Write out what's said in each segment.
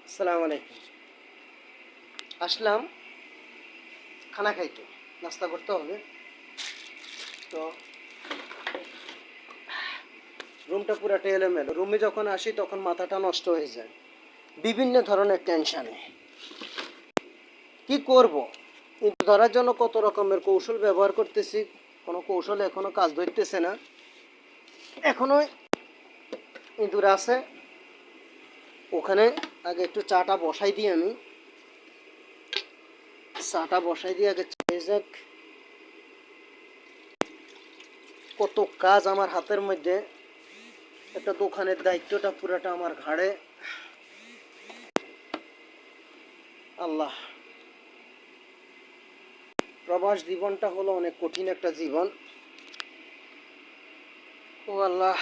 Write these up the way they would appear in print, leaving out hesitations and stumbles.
আসসালামু আলাইকুম। আসলাম খানা খাইতে, নাস্তা করতে হবে। তো রুমটা পুরাটা এলোমেলো। রুমে যখন আসি তখন মাথাটা নষ্ট হয়ে যায় বিভিন্ন ধরনের টেনশানে। কি করব? কিন্তু ধরার জন্য কত রকমের কৌশল ব্যবহার করতেছি, কোনো কৌশল এখনো কাজ ধরতেছে না। এখনো ইঁদুর আছে ওখানে। আগে একটু চাটা বসাই দিই, আমি চাটা বসাই দিই আগে। যাক, কত কাজ আমার হাতের মধ্যে। একটা দোকানের দায়িত্বটা পুরাটা আমার ঘাড়ে। আল্লাহ, প্রবাস জীবনটা হলো অনেক কঠিন একটা জীবন। ও আল্লাহ,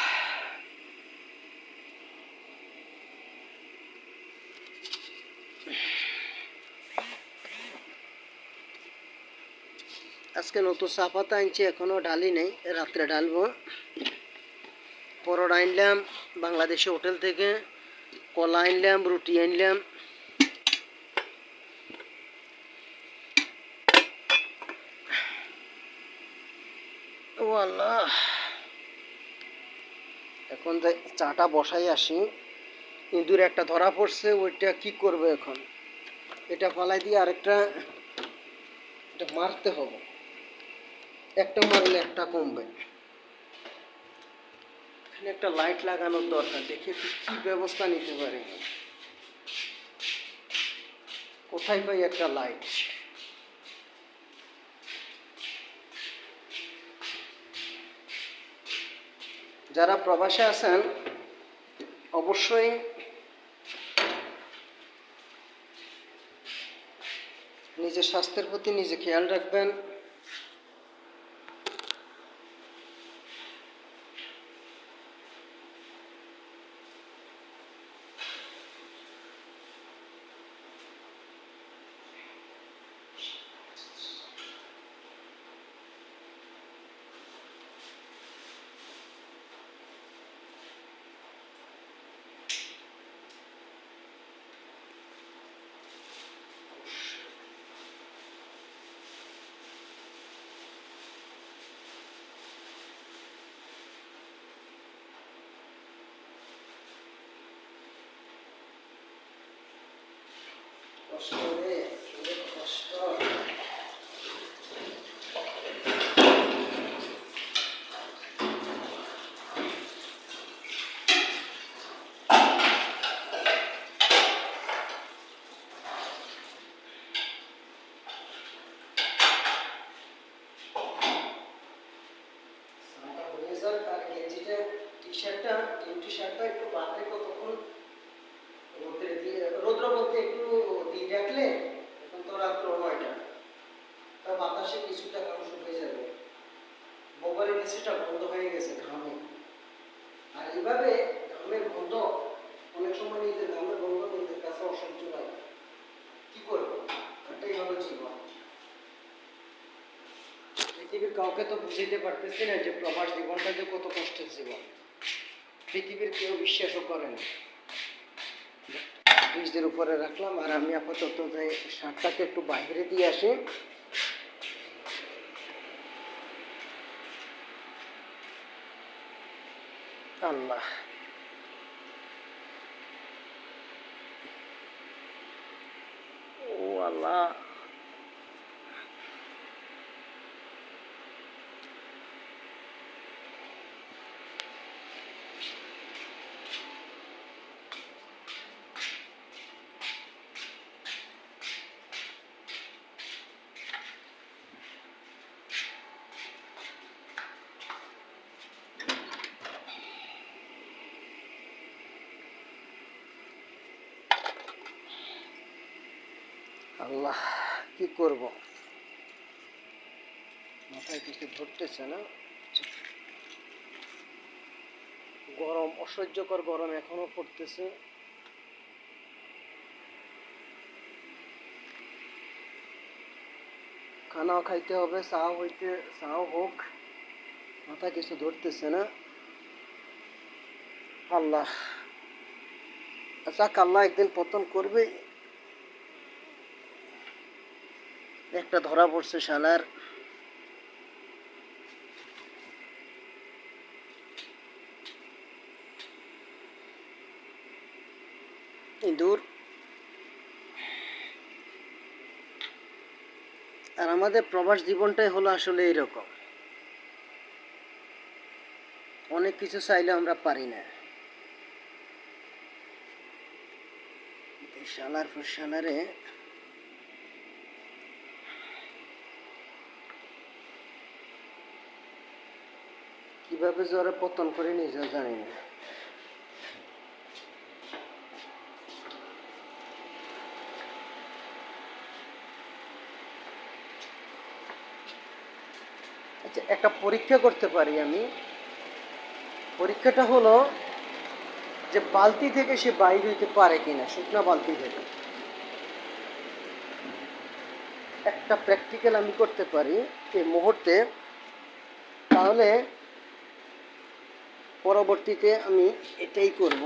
আজকে নতুন চা পাতা আনছি, এখনো ঢালি নেই, রাত্রে ঢালবো। পরোটা আনলাম বাংলাদেশি হোটেল থেকে, কলা আনলাম, রুটি আনলাম। ও আল্লাহ, এখন যে চাটা বসাই আসি, ইঁদুর একটা ধরা পড়ছে, ওইটা কি করবে এখন? এটা ফালাই দিয়ে আরেকটা এটা মারতে হবে। একটা মারলে একটা কমবে। এখানে একটা লাইট লাগানোর দরকার, দেখে কি ব্যবস্থা নিতে পারি। কোথায় পাই একটা লাইট? যারা প্রবাসে আছেন অবশ্যই নিজের স্বাস্থ্যের প্রতি নিজে খেয়াল রাখবেন। কষ্ট রে, কষ্ট। আর গেঞ্জিটা, টি শার্টটা, টি শার্টটা একটু বাঁধলে কতক্ষণ রোদ্রে দিয়ে, রৌদ্র বলতে একটু দিয়ে রাখলে, এখন তো রাত্র 9টা, তা বাতাসে কিছুটা ঘাম শুকিয়ে যাবে। মোবাইলের মেসেজটা বন্ধ হয়ে গেছে ঘামে। আর এইভাবে ঘামের গন্ধ, অনেক সময় নিজের ঘামের গন্ধ নিজের কাছে অসহ্য লাগে। কি করবো? এটাই হলো জীবন। পৃথিবীর কাউকে তো বুঝাইতে পারতেছি না যে প্রবাস জীবনটা যে কত কষ্টের জীবন। পৃথিবীর কেউ বিশ্বাসও করে না। ফ্রিজের উপরে রাখলাম, আর আমি আপাতত যে শার্টটাকে একটু বাইরে দিয়ে আসি। আল্লাহ, ও আল্লাহ, আল্লাহ, কি করব? মাথায় কিছু ধরতেছে না। গরম, অসহ্যকর গরম এখনো পড়তেছে। খানাও খাইতে হবে, চাও হোক, মাথায় কিছু ধরতেছে না। আল্লাহ, আচ্ছা, আল্লাহ একদিন পতন করবে। একটা ধরা পড়ছে শালার। ইঁদুর। আর আমাদের প্রবাস জীবনটাই হলো আসলে এইরকম, অনেক কিছু চাইলে আমরা পারি না। শালার পর শালারে কিভাবে জ্বরে পতন করে নিজেও জানি না। আচ্ছা, একটা পরীক্ষা করতে পারি আমি। পরীক্ষাটা হলো যে বালতি থেকে সে বাইর হইতে পারে কিনা, শুকনা বালতি থেকে। একটা প্র্যাকটিক্যাল আমি করতে পারি এই মুহূর্তে, তাহলে পরবর্তীতে আমি এটাই করব।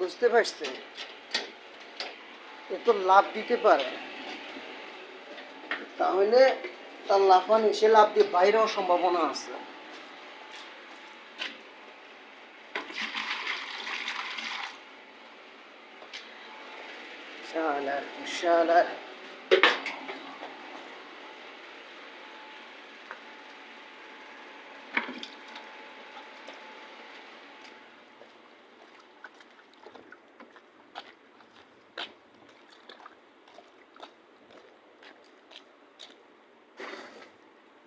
বুঝতে পারছি, এ তো লাভ দিতে পারে, তাহলে তার লাফানি, সে লাভ দিয়ে বাইরে হওয়ার সম্ভাবনা আছে। শালার শালার।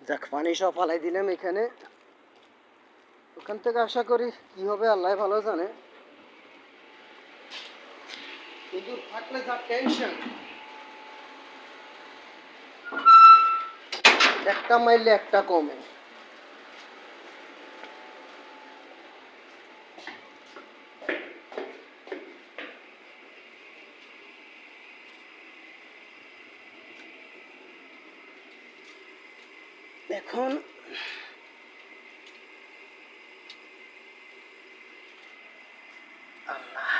যাক, পানি সব ফালাই দিলাম এখানে। ওখান থেকে আশা করি কি হবে আল্লাহ ভালো জানে। ইঁদুর থাকলে যা টেনশন, একটা মাইলে একটা কমে। এখন আল্লাহ,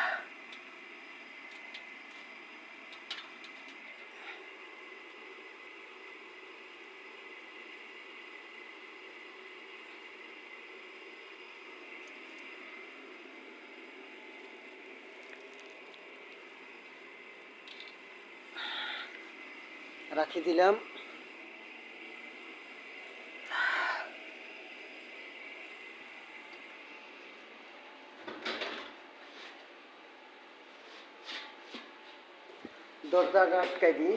রাখি দিলাম। দরজা আটকাই দিই।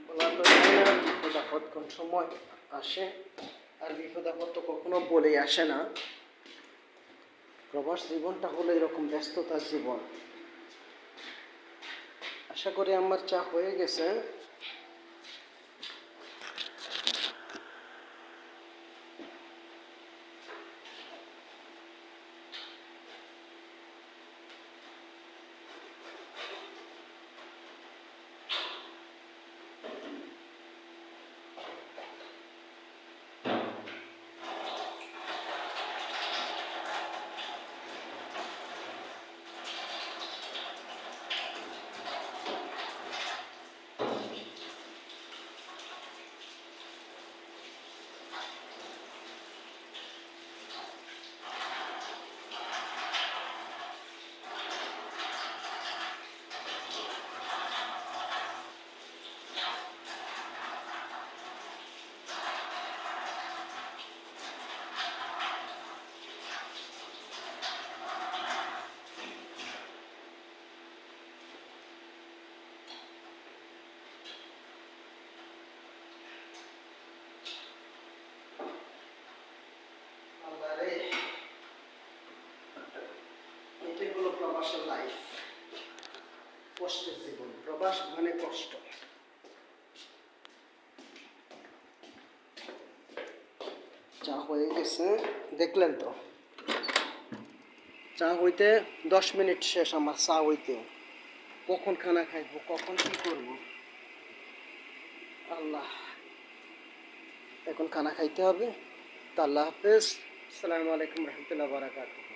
বলা তো যায় না বিপদ আপদ কোন সময় আসে, আর বিপদ আপদ তো কখনো বলেই আসে না। প্রবাস জীবনটা হলো এরকম ব্যস্ততার জীবন। আশা করি আমার চা হয়ে গেছে। প্রবাসের লাইফ, কষ্টের জীবন, প্রবাস মানে কষ্ট। চা হয়ে গেছে, দেখলেন তো, চা হইতে 10 মিনিট শেষ আমার চা হইতে। কখন খানা খাইবো, কখন কি করব, আল্লাহ। এখন খানা খাইতে হবে। তা আল্লাহ হাফেজ, আসসালামু আলাইকুম রহমতুল্লাহ বারাকাতুহু।